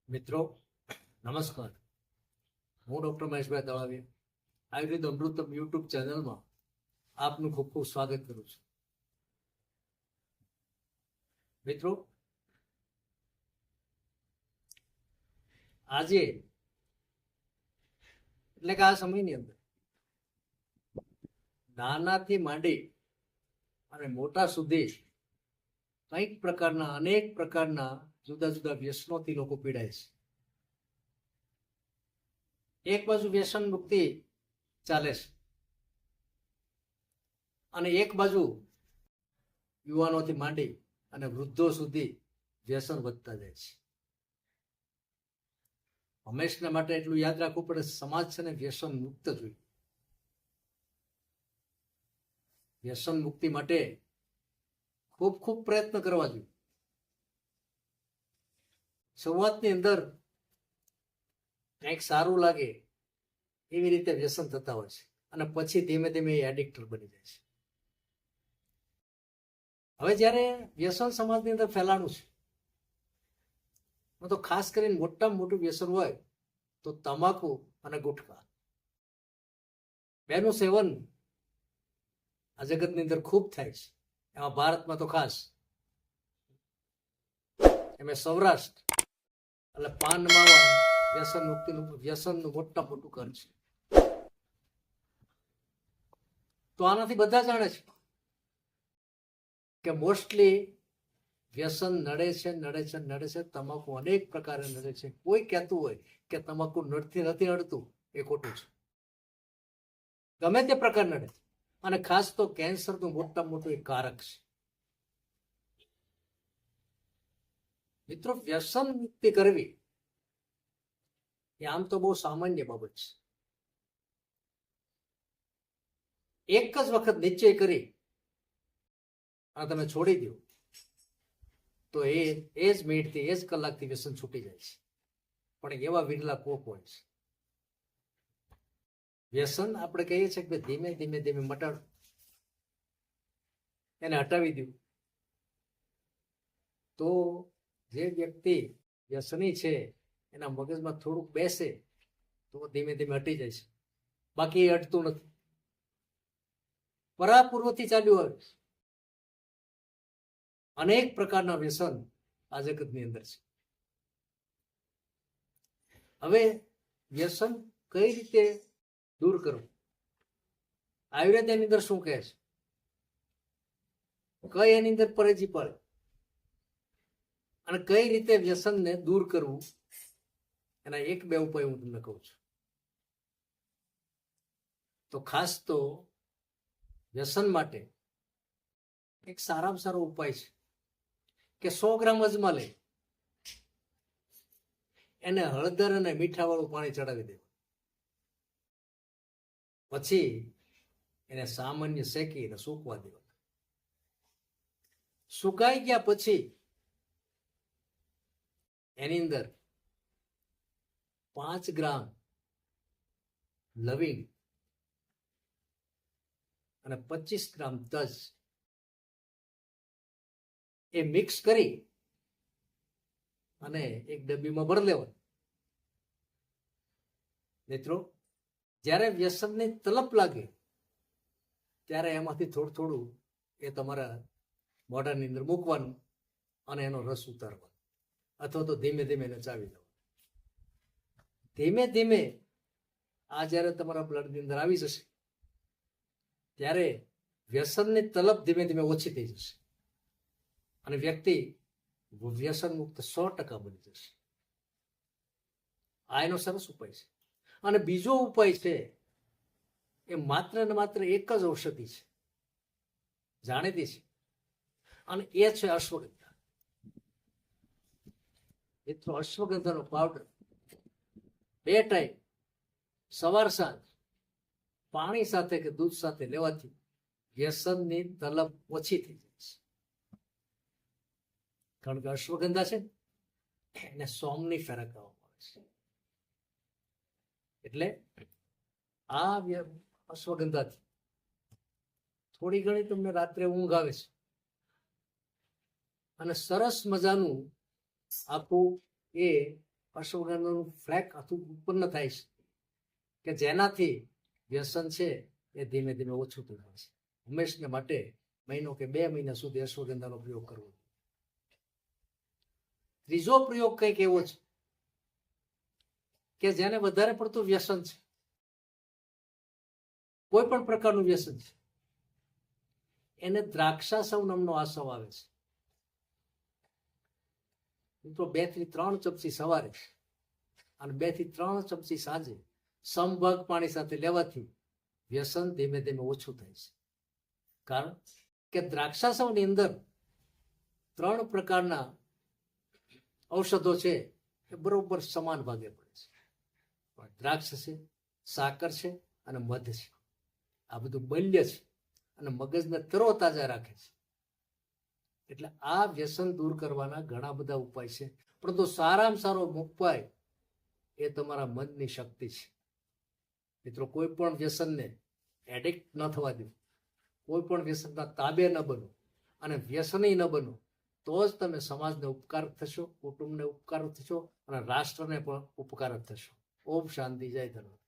મિત્રો નમસ્કાર, હું ડૉક્ટર મહેશભાઈ દળાવી આયુર્વેદ અમૃતમ યુટ્યુબ ચેનલમાં આપનું ખૂબ ખૂબ સ્વાગત કરું છું. મિત્રો, આજે એટલે કે આ સમયની અંદર નાનાથી માંડી અને મોટા સુધી કંઈક પ્રકારના અનેક પ્રકારના જુદા જુદા વ્યસનોથી લોકો પીડાય છે. એક બાજુ વ્યસન મુક્તિ ચાલે છે અને એક બાજુ યુવાનોથી માંડી અને વૃદ્ધો સુધી વ્યસન વધતા જાય છે. હંમેશના માટે એટલું યાદ રાખવું પડે, સમાજ છે ને વ્યસન મુક્ત જોઈએ. વ્યસન મુક્તિ માટે ખૂબ ખૂબ પ્રયત્ન કરવા જોઈએ. શરૂઆતની અંદર કંઈક સારું લાગે એવી રીતે વ્યસન થતા હોય છે અને પછી ધીમે ધીમે એ એડિક્ટર બની જાય છે. હવે જ્યારે વ્યસન સમાજની અંદર ફેલાણું છે તો ખાસ કરીને મોટામાં મોટું વ્યસન હોય તો તમાકુ અને ગુટખા બેનું સેવન આ જગતની અંદર ખૂબ થાય છે. એમાં ભારતમાં તો ખાસ, એમાં સૌરાષ્ટ્ર એટલે પાન માવા વ્યસન મુક્તિનું વ્યસનનું મોટા મોટું ઘર છે. તો આનાથી બધા જાણે છે કે મોસ્ટલી વ્યસન નડે છે. તમાકુ અનેક પ્રકારે નડે છે. કોઈ કહેતું હોય કે તમાકુ નથી નડતું, એ ખોટું છે. ગમે તે પ્રકાર નડે, અને ખાસ તો કેન્સરનું મોટામાં મોટું એક કારક છે. મિત્રો, વ્યસન મુક્તિ કરવી એ આમ તો બહુ સામાન્ય બાબત છે. એક જ વખત નિશ્ચય કરી અને તમે છોડી દો તો એ જ મિનિટથી, એ જ કલાકથી વ્યસન છૂટી જાય છે. પણ એવા વિરલા કોક હોય છે. વ્યસન આપણે કહીએ છીએ કે ધીમે ધીમે ધીમે મટાડો, એને હટાવી દઉં તો જે વ્યક્તિ વ્યસની છે એના મગજમાં થોડુંક બેસે તો ધીમે ધીમે હટી જાય છે. બાકી એ હટતું નથી, પરાપૂર્વથી ચાલ્યું આવે. અનેક પ્રકારના વ્યસન આ જગતની અંદર છે. હવે વ્યસન કઈ રીતે દૂર કરવું, આયુર્વેદ એની અંદર શું કહે છે, કઈ એની અંદર પરેજી પડે અને કઈ રીતે વ્યસનને દૂર કરવું, એના એક બે ઉપાય હું તમને કહું છું. તો ખાસ તો વ્યસન માટે એક સારામાં સારો ઉપાય છે કે 100 ગ્રામ અજમા લઈ એને હળદર અને મીઠા વાળું પાણી ચડાવી દેવું. પછી એને સામાન્ય શેકીને સૂકવા દેવા. સુકાઈ ગયા પછી એની અંદર 5 ગ્રામ લવિંગ અને 25 ગ્રામ તજ એ મિક્સ કરી અને એક ડબ્બીમાં ભરી લેવાનું. મિત્રો, જ્યારે વ્યસનની તલપ લાગે ત્યારે એમાંથી થોડું થોડું એ તમારા મોઢાની અંદર મૂકવાનું અને એનો રસ ઉતારવાનો, અથવા તો ધીમે ધીમે એને ચાવી દેવાનું. ધીમે ધીમે આ જ્યારે તમારા બ્લડની અંદર આવી જશે ત્યારે વ્યસનની તલપ ધીમે ધીમે ઓછી થઈ જશે અને વ્યક્તિ વ્યસન મુક્ત 100% બની જશે. આ એનો સરસ ઉપાય છે. અને બીજો ઉપાય છે એ માત્ર ને માત્ર એક જ ઔષધિ છે, જાણીતી છે, અને એ છે અશ્વગંધા. મિત્રો, અશ્વગંધાનો પાવડર 2 ટાઈમ સવાર સાંજ પાણી સાથે કે દૂધ સાથે લેવાથી વ્યસનની તલબ ઓછી થઈ જાય છે. કારણ કે અશ્વગંધા છે એને સોમનીફેરા કહેવામાં આવે છે. એટલે આ અશ્વગંધાથી થોડી ઘણી તમને રાત્રે ઊંઘ આવે છે અને સરસ મજાનું આખું એ અશ્વગંધાનું ફ્લેક ઉત્પન્ન થાય છે કે જેનાથી વ્યસન છે એ ધીમે ધીમે ઓછું થઈ જાય છે. હંમેશને માટે મહિનો કે 2 મહિના સુધી અશ્વગંધાનો પ્રયોગ કરવો. ત્રીજો પ્રયોગ કંઈક એવો છે કે જેને વધારે પડતું વ્યસન છે, કોઈ પણ પ્રકારનું વ્યસન છે, એને દ્રાક્ષાસવ નામનો આસવ આવે છે. મિત્રો 2 થી 3 ચમચી સવારે અને 2 થી 3 ચમચી સાંજે સમભાગ પાણી સાથે લેવાથી વ્યસન ધીમે ધીમે ઓછું થાય છે. કારણ કે દ્રાક્ષાસવની અંદર 3 પ્રકારના ઔષધો છે એ બરોબર સમાન ભાગે પડે છે. દ્રાક્ષ છે, સાકર છે અને મધ છે. આ બધું બલ્ય છે અને મગજને તરોતાજા રાખે છે. એટલે આ વ્યસન દૂર કરવાના ઘણા બધા ઉપાય છે, પરંતુ સારામાં સારો ઉપાય એ તમારા મનની શક્તિ છે. મિત્રો, કોઈ પણ વ્યસનને એડિક્ટ ન થવા દો, કોઈ પણ વ્યસનના તાબે ન બનો અને વ્યસની ન બનો, તો જ તમે સમાજને ઉપકારક થશો, કુટુંબને ઉપકારક થશો અને રાષ્ટ્રને પણ ઉપકારક થશો. ઓમ શાંતિ, જય ધન્યવાદ.